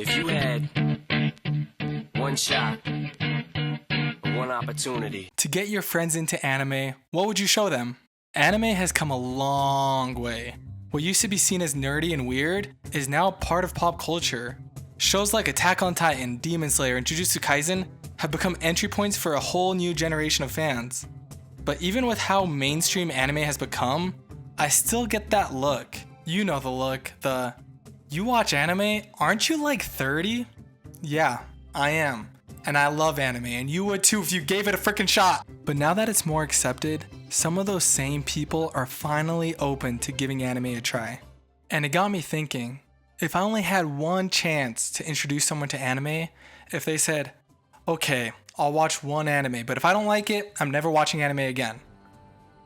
If you had one shot, one opportunity to get your friends into anime, what would you show them? Anime has come a long way. What used to be seen as nerdy and weird is now part of pop culture. Shows like Attack on Titan, Demon Slayer, and Jujutsu Kaisen have become entry points for a whole new generation of fans. But even with how mainstream anime has become, I still get that look. You know the look, you watch anime? Aren't you like 30? Yeah, I am. And I love anime, and you would too if you gave it a freaking shot. But now that it's more accepted, some of those same people are finally open to giving anime a try. And it got me thinking, if I only had one chance to introduce someone to anime, if they said, okay, I'll watch one anime, but if I don't like it, I'm never watching anime again,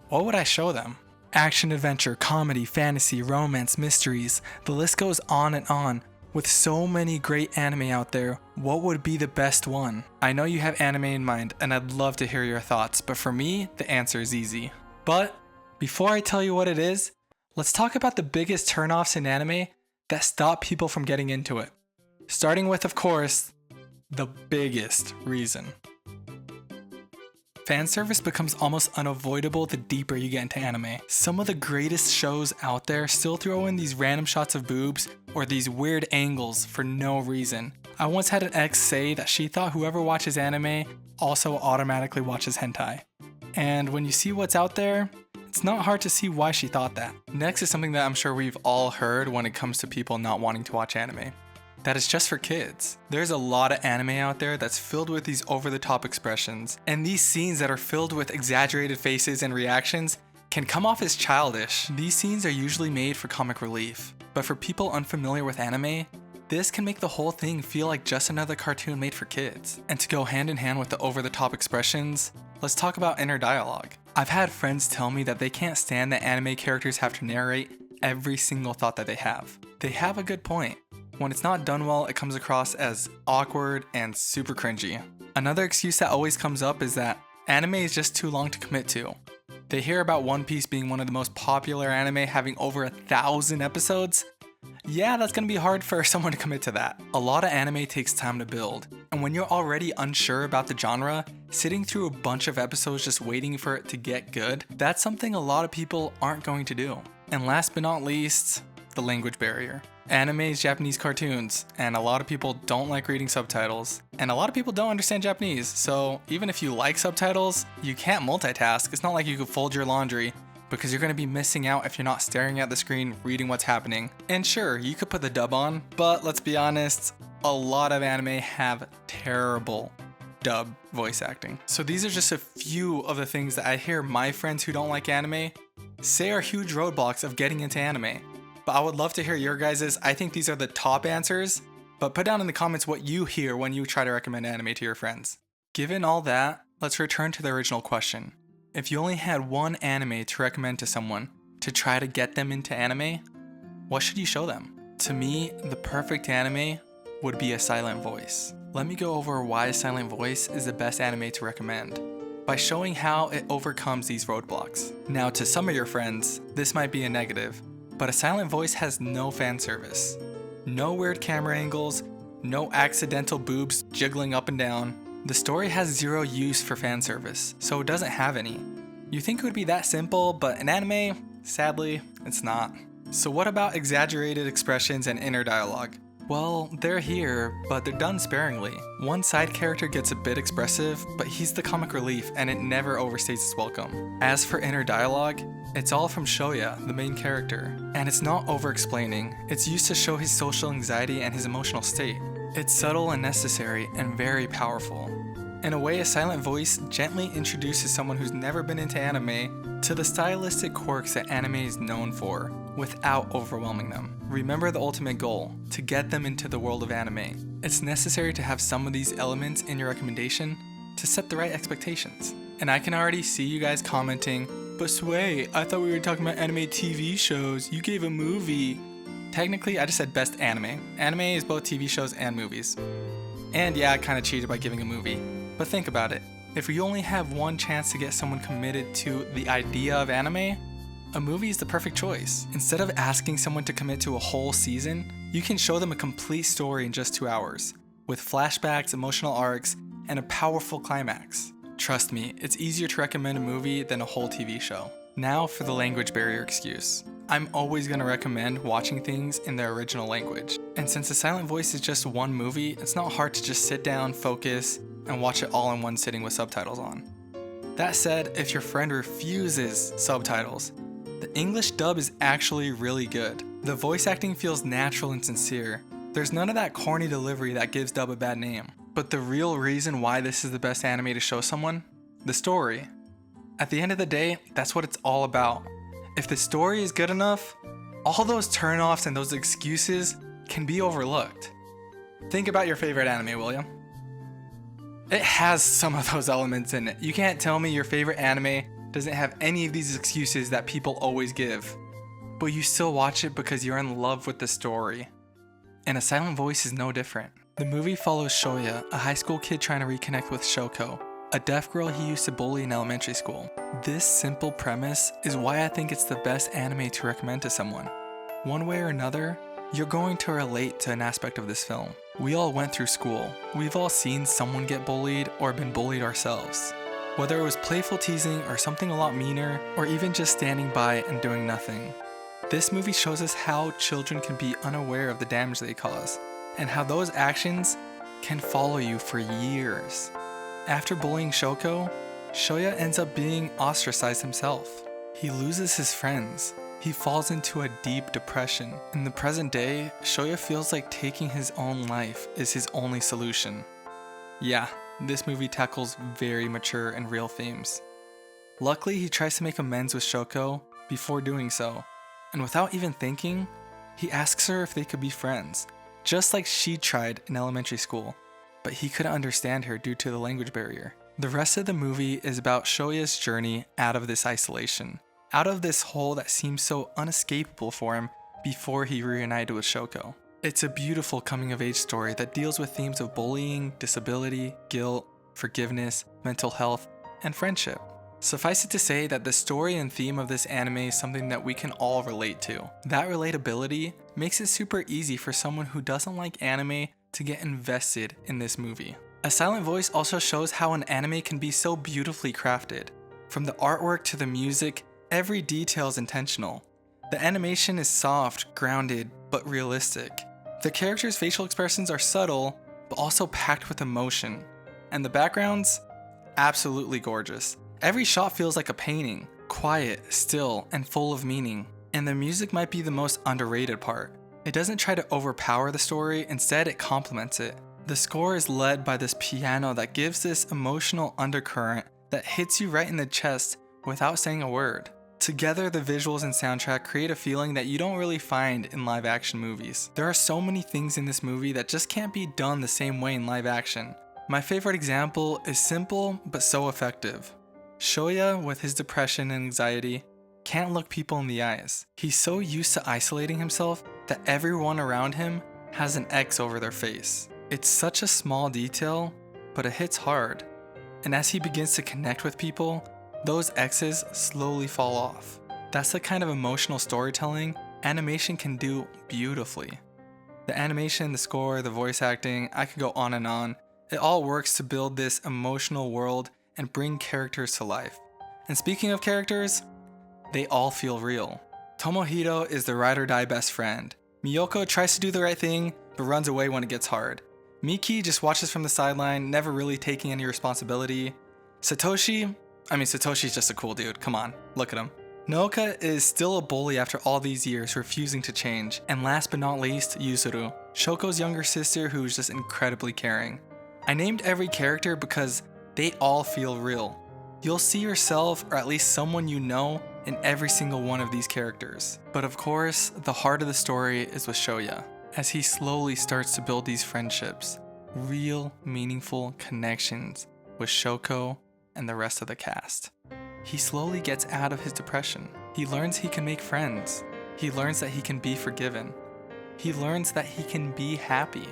what would I show them? Action, adventure, comedy, fantasy, romance, mysteries, the list goes on and on. With so many great anime out there, what would be the best one? I know you have anime in mind, and I'd love to hear your thoughts, but for me, the answer is easy. But before I tell you what it is, let's talk about the biggest turnoffs in anime that stop people from getting into it. Starting with, of course, the biggest reason. Fan service becomes almost unavoidable the deeper you get into anime. Some of the greatest shows out there still throw in these random shots of boobs or these weird angles for no reason. I once had an ex say that she thought whoever watches anime also automatically watches hentai. And when you see what's out there, it's not hard to see why she thought that. Next is something that I'm sure we've all heard when it comes to people not wanting to watch anime. That is just for kids. There's a lot of anime out there that's filled with these over-the-top expressions, and these scenes that are filled with exaggerated faces and reactions can come off as childish. These scenes are usually made for comic relief, but for people unfamiliar with anime, this can make the whole thing feel like just another cartoon made for kids. And to go hand in hand with the over-the-top expressions, let's talk about inner dialogue. I've had friends tell me that they can't stand that anime characters have to narrate every single thought that they have. They have a good point. When it's not done well, it comes across as awkward and super cringy. Another excuse that always comes up is that anime is just too long to commit to. They hear about One Piece being one of the most popular anime having over 1,000 episodes. Yeah, that's gonna be hard for someone to commit to that. A lot of anime takes time to build, and when you're already unsure about the genre, sitting through a bunch of episodes just waiting for it to get good, that's something a lot of people aren't going to do. And last but not least, the language barrier. Anime is Japanese cartoons, and a lot of people don't like reading subtitles, and a lot of people don't understand Japanese, so even if you like subtitles, you can't multitask. It's not like you could fold your laundry, because you're going to be missing out if you're not staring at the screen reading what's happening. And sure, you could put the dub on, but let's be honest, a lot of anime have terrible dub voice acting. So these are just a few of the things that I hear my friends who don't like anime say are huge roadblocks of getting into anime. But I would love to hear your guys's. I think these are the top answers, but put down in the comments what you hear when you try to recommend anime to your friends. Given all that, let's return to the original question. If you only had one anime to recommend to someone to try to get them into anime, what should you show them? To me, the perfect anime would be A Silent Voice. Let me go over why A Silent Voice is the best anime to recommend, by showing how it overcomes these roadblocks. Now, to some of your friends, this might be a negative, but A Silent Voice has no fan service. No weird camera angles, no accidental boobs jiggling up and down. The story has zero use for fan service, so it doesn't have any. You think it would be that simple, but in anime, sadly, it's not. So what about exaggerated expressions and inner dialogue? Well, they're here, but they're done sparingly. One side character gets a bit expressive, but he's the comic relief and it never overstays its welcome. As for inner dialogue, it's all from Shoya, the main character, and it's not over-explaining. It's used to show his social anxiety and his emotional state. It's subtle and necessary and very powerful. In a way, A Silent Voice gently introduces someone who's never been into anime to the stylistic quirks that anime is known for, without overwhelming them. Remember the ultimate goal, to get them into the world of anime. It's necessary to have some of these elements in your recommendation to set the right expectations. And I can already see you guys commenting, but Sway, I thought we were talking about anime TV shows, you gave a movie. Technically, I just said best anime. Anime is both TV shows and movies. And yeah, I kinda cheated by giving a movie. But think about it. If you only have one chance to get someone committed to the idea of anime, a movie is the perfect choice. Instead of asking someone to commit to a whole season, You can show them a complete story in just 2 hours, with flashbacks, emotional arcs, and a powerful climax. Trust me, it's easier to recommend a movie than a whole TV show. Now for the language barrier excuse. I'm always going to recommend watching things in their original language. And since A Silent Voice is just one movie, it's not hard to just sit down, focus, and watch it all in one sitting with subtitles on. That said, if your friend refuses subtitles, the English dub is actually really good. The voice acting feels natural and sincere. There's none of that corny delivery that gives dub a bad name. But the real reason why this is the best anime to show someone? The story. At the end of the day, that's what it's all about. If the story is good enough, all those turnoffs and those excuses can be overlooked. Think about your favorite anime, William. It has some of those elements in it. You can't tell me your favorite anime doesn't have any of these excuses that people always give. But you still watch it because you're in love with the story. And A Silent Voice is no different. The movie follows Shoya, a high school kid trying to reconnect with Shoko, a deaf girl he used to bully in elementary school. This simple premise is why I think it's the best anime to recommend to someone. One way or another, you're going to relate to an aspect of this film. We all went through school. We've all seen someone get bullied or been bullied ourselves. Whether it was playful teasing or something a lot meaner, or even just standing by and doing nothing. This movie shows us how children can be unaware of the damage they cause, and how those actions can follow you for years. After bullying Shoko, Shoya ends up being ostracized himself. He loses his friends. He falls into a deep depression. In the present day, Shoya feels like taking his own life is his only solution. Yeah, this movie tackles very mature and real themes. Luckily, he tries to make amends with Shoko before doing so, and without even thinking, he asks her if they could be friends, just like she tried in elementary school, but he couldn't understand her due to the language barrier. The rest of the movie is about Shoya's journey out of this isolation, out of this hole that seems so unescapable for him before he reunited with Shoko. It's a beautiful coming-of-age story that deals with themes of bullying, disability, guilt, forgiveness, mental health, and friendship. Suffice it to say that the story and theme of this anime is something that we can all relate to. That relatability makes it super easy for someone who doesn't like anime to get invested in this movie. A Silent Voice also shows how an anime can be so beautifully crafted. From the artwork to the music, every detail is intentional. The animation is soft, grounded, but realistic. The characters' facial expressions are subtle, but also packed with emotion. And the backgrounds? Absolutely gorgeous. Every shot feels like a painting, quiet, still, and full of meaning. And the music might be the most underrated part. It doesn't try to overpower the story, instead it complements it. The score is led by this piano that gives this emotional undercurrent that hits you right in the chest without saying a word. Together, the visuals and soundtrack create a feeling that you don't really find in live action movies. There are so many things in this movie that just can't be done the same way in live action. My favorite example is simple but so effective. Shoya, with his depression and anxiety, can't look people in the eyes. He's so used to isolating himself that everyone around him has an X over their face. It's such a small detail, but it hits hard. And as he begins to connect with people, those X's slowly fall off. That's the kind of emotional storytelling animation can do beautifully. The animation, the score, the voice acting, I could go on and on. It all works to build this emotional world and bring characters to life. And speaking of characters, they all feel real. Tomohiro is the ride or die best friend. Miyoko tries to do the right thing, but runs away when it gets hard. Miki just watches from the sideline, never really taking any responsibility. Satoshi's just a cool dude, come on, look at him. Nooka is still a bully after all these years, refusing to change. And last but not least, Yuzuru, Shoko's younger sister who is just incredibly caring. I named every character because they all feel real. You'll see yourself, or at least someone you know, in every single one of these characters. But of course, the heart of the story is with Shoya, as he slowly starts to build these friendships, real, meaningful connections with Shoko and the rest of the cast. He slowly gets out of his depression. He learns he can make friends. He learns that he can be forgiven. He learns that he can be happy.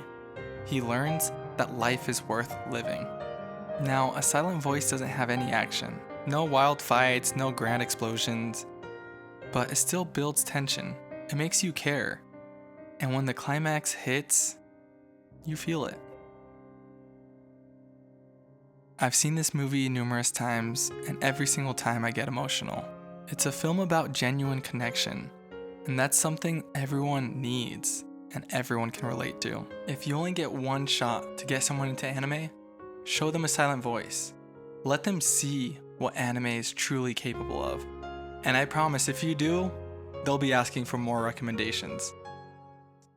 He learns that life is worth living. Now, A Silent Voice doesn't have any action. No wild fights, no grand explosions. But it still builds tension. It makes you care. And when the climax hits, you feel it. I've seen this movie numerous times, and every single time I get emotional. It's a film about genuine connection, and that's something everyone needs and everyone can relate to. If you only get one shot to get someone into anime, show them a silent voice. Let them see what anime is truly capable of. And I promise if you do, they'll be asking for more recommendations.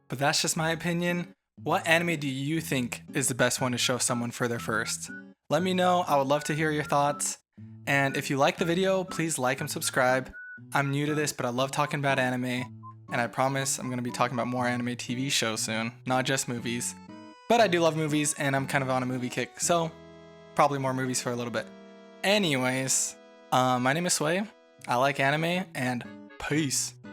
But that's just my opinion. What anime do you think is the best one to show someone for their first? Let me know, I would love to hear your thoughts. And if you like the video, please like and subscribe. I'm new to this, but I love talking about anime. And I promise I'm going to be talking about more anime TV shows soon, not just movies. But I do love movies, and I'm kind of on a movie kick, so probably more movies for a little bit. Anyways, my name is Sway. I like anime, and peace.